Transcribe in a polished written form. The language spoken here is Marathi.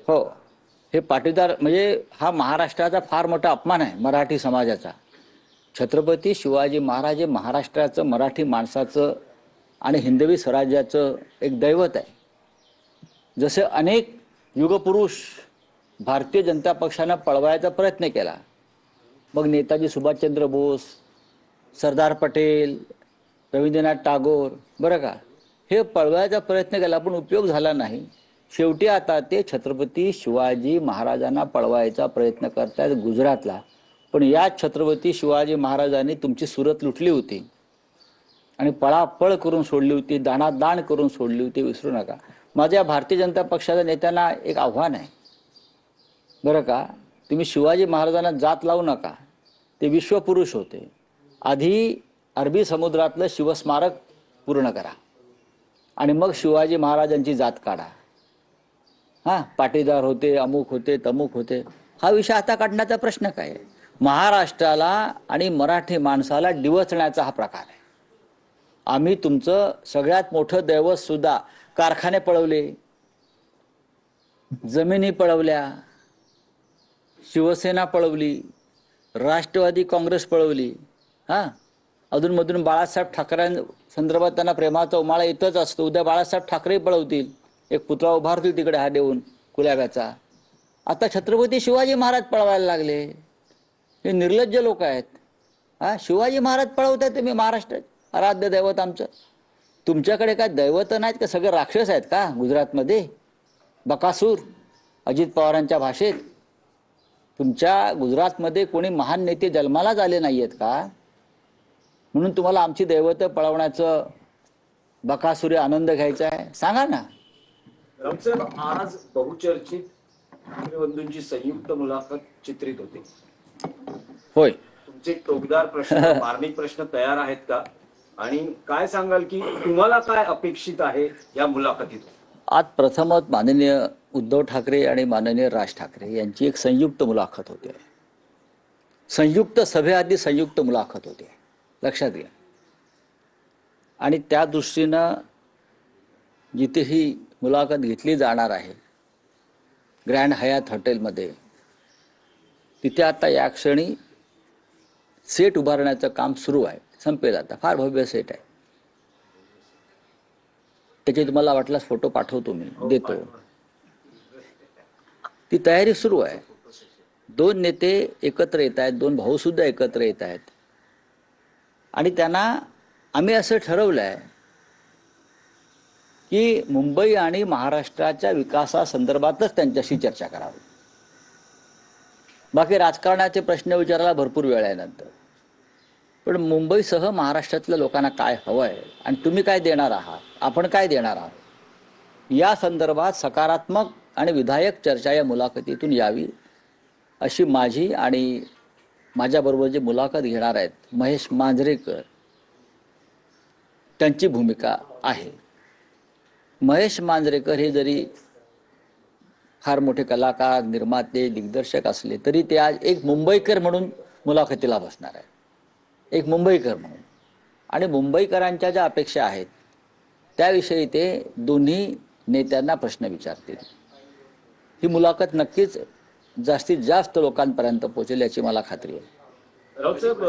हो, हे पाटीदार म्हणजे हा महाराष्ट्राचा फार मोठा अपमान आहे मराठी समाजाचा. छत्रपती शिवाजी महाराज हे महाराष्ट्राचं, मराठी माणसाचं आणि हिंदवी स्वराज्याचं एक दैवत आहे. जसे अनेक युगपुरुष भारतीय जनता पक्षानं पळवायचा प्रयत्न केला, मग नेताजी सुभाषचंद्र बोस, सरदार पटेल, रवींद्रनाथ टागोर, बरं का, हे पळवायचा प्रयत्न केला पण उपयोग झाला नाही. शेवटी आता ते छत्रपती शिवाजी महाराजांना पळवायचा प्रयत्न करतायत गुजरातला. पण या छत्रपती शिवाजी महाराजांनी तुमची सुरत लुटली होती आणि पळापळ करून सोडली होती, दाणादाण करून सोडली होती, विसरू नका. माझ्या भारतीय जनता पक्षाच्या नेत्यांना एक आव्हान आहे, बरं का, तुम्ही शिवाजी महाराजांना जात लावू नका. ते विश्वपुरुष होते. आधी अरबी समुद्रातलं शिवस्मारक पूर्ण करा आणि मग शिवाजी महाराजांची जात काढा. हां, पाटीदार होते, अमुक होते, तमुक होते, हा विषय आता काढण्याचा प्रश्न काय आहे? महाराष्ट्राला आणि मराठी माणसाला डिवचण्याचा हा प्रकार आहे. आम्ही तुमचं सगळ्यात मोठं दैवत सुद्धा कारखाने पळवले, जमिनी पळवल्या, शिवसेना पळवली, राष्ट्रवादी काँग्रेस पळवली. हां, अधूनमधून बाळासाहेब ठाकरेंसंदर्भात त्यांना प्रेमाचा उमाळा येतच असतो. उद्या बाळासाहेब ठाकरे पळवतील, एक पुतळा उभारतील तिकडे हा देऊन कुलाब्याचा. आता छत्रपती शिवाजी महाराज पळवायला लागले. हे निर्लज्ज लोक आहेत. हा, शिवाजी महाराज पळवताय तुम्ही, महाराष्ट्रात आराध्य दैवत आमचं. तुमच्याकडे काय दैवत नाहीत का? सगळे राक्षस आहेत का गुजरातमध्ये? बकासूर, अजित पवारांच्या भाषेत. तुमच्या गुजरातमध्ये कोणी महान नेते जन्मालाच आले नाहीयेत का? म्हणून तुम्हाला आमची दैवत पळवण्याचं बकासुरी आनंद घ्यायचा आहे? सांगा ना. रामसाहेब, आज बहुचर्चित बंधूंची संयुक्त मुलाखत चित्रित होते. होय, तुमचे टोकदार प्रश्न, मार्मिक प्रश्न तयार आहेत का? आणि काय सांगाल की तुम्हाला काय अपेक्षित आहे या मुलाखतीतून? आज प्रथमच माननीय उद्धव ठाकरे आणि माननीय राज ठाकरे यांची एक संयुक्त मुलाखत होते. संयुक्त सभेआधी संयुक्त मुलाखत होते, लक्षात घ्या. आणि त्या दृष्टीनं जिथे ही मुलाखत घेतली जाणार आहे ग्रँड हयात हॉटेलमध्ये, तिथे आता या क्षणी सेट उभारण्याचं काम सुरू आहे. संपेल आता, फार भव्य सेट आहे. त्याचे तुम्हाला वाटल्यास फोटो पाठवतो, मी देतो. ती तयारी सुरू आहे. दोन नेते एकत्र येत आहेत, दोन भाऊ सुद्धा एकत्र येत आहेत. आणि त्यांना आम्ही असं ठरवलं आहे की मुंबई आणि महाराष्ट्राच्या विकासासंदर्भातच त्यांच्याशी चर्चा करावी. बाकी राजकारणाचे प्रश्न विचारायला भरपूर वेळ आहे नंतर. पण मुंबईसह महाराष्ट्रातल्या लोकांना काय हवं आहे आणि तुम्ही काय देणार आहात, आपण काय देणार आहात, या संदर्भात सकारात्मक आणि विधायक चर्चा या मुलाखतीतून यावी अशी माझी आणि माझ्याबरोबर जे मुलाखत घेणार आहेत महेश मांजरेकर, त्यांची भूमिका आहे. महेश मांजरेकर हे जरी फार मोठे कलाकार, निर्माते, दिग्दर्शक असले तरी ते आज एक मुंबईकर म्हणून मुलाखतीला बसणार आहे. एक मुंबईकर म्हणून. आणि मुंबईकरांच्या ज्या अपेक्षा आहेत त्याविषयी ते दोन्ही नेत्यांना प्रश्न विचारतील. ही मुलाखत नक्कीच जास्तीत जास्त लोकांपर्यंत पोहोचेल याची मला खात्री आहे. रावसाहेब,